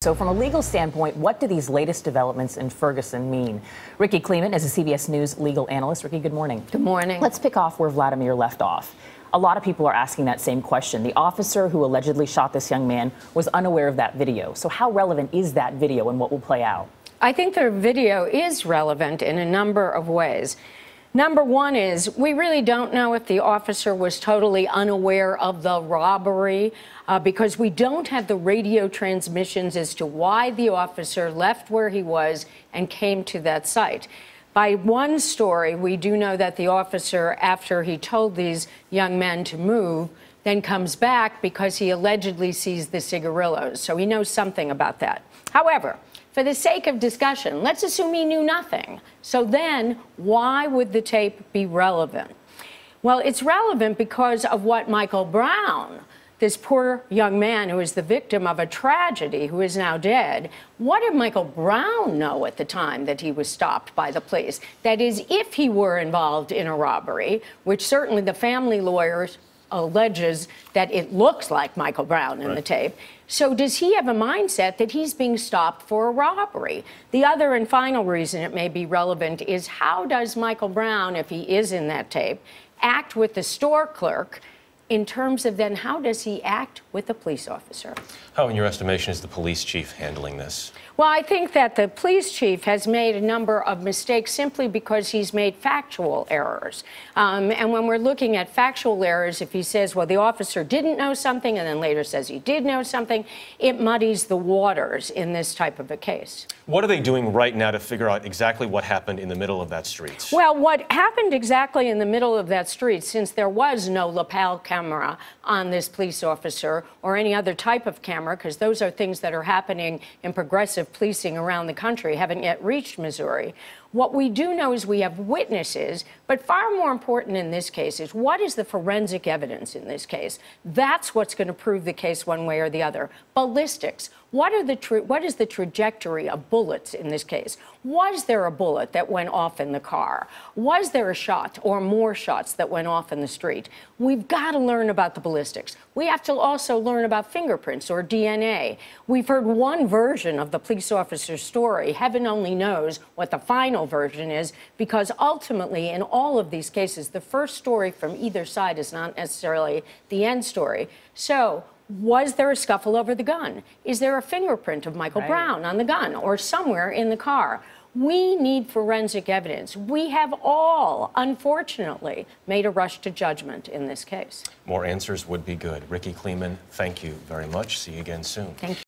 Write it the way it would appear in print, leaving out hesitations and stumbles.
So from a legal standpoint, what do these latest developments in Ferguson mean? Rikki Klieman is a CBS News legal analyst. Rikki, good morning. Good morning. Let's pick off where Vladimir left off. A lot of people are asking that same question. The officer who allegedly shot this young man was unaware of that video. So how relevant is that video and what will play out? I think the video is relevant in a number of ways. Number one is we really don't know if the officer was totally unaware of the robbery because we don't have the radio transmissions as to why the officer left where he was and came to that site. By one story, we do know that the officer, after he told these young men to move, then comes back because he allegedly sees the cigarillos. So he knows something about that. However, for the sake of discussion, let's assume he knew nothing. So then why would the tape be relevant? Well, it's relevant because of what Michael Brown, this poor young man who is the victim of a tragedy, who is now dead, what did Michael Brown know at the time that he was stopped by the police? That is, if he were involved in a robbery, which certainly the family lawyers alleges that it looks like Michael Brown in the tape. So does he have a mindset that he's being stopped for a robbery? The other and final reason it may be relevant is how does Michael Brown, if he is in that tape, act with the store clerk in terms of then how does he act with a police officer? How, in your estimation, is the police chief handling this? Well, I think that the police chief has made a number of mistakes simply because he's made factual errors. And when we're looking at factual errors, if he says, well, the officer didn't know something and then later says he did know something, it muddies the waters in this type of a case. What are they doing right now to figure out exactly what happened in the middle of that street? Well, what happened exactly in the middle of that street, since there was no lapel camera on this police officer or any other type of camera, because those are things that are happening in progressive policing around the country, haven't yet reached Missouri. What we do know is we have witnesses, but far more important in this case is what is the forensic evidence in this case? That's what's going to prove the case one way or the other. Ballistics. What is the trajectory of bullets in this case? Was there a bullet that went off in the car? Was there a shot or more shots that went off in the street? We've got to learn about the ballistics. We have to also learn about fingerprints or DNA. We've heard one version of the police officer's story. Heaven only knows what the final version is, because ultimately in all of these cases, the first story from either side is not necessarily the end story. So, was there a scuffle over the gun? Is there a fingerprint of Michael Brown on the gun or somewhere in the car? We need forensic evidence. We have all, unfortunately, made a rush to judgment in this case. More answers would be good. Rikki Klieman, thank you very much. See you again soon. Thank you.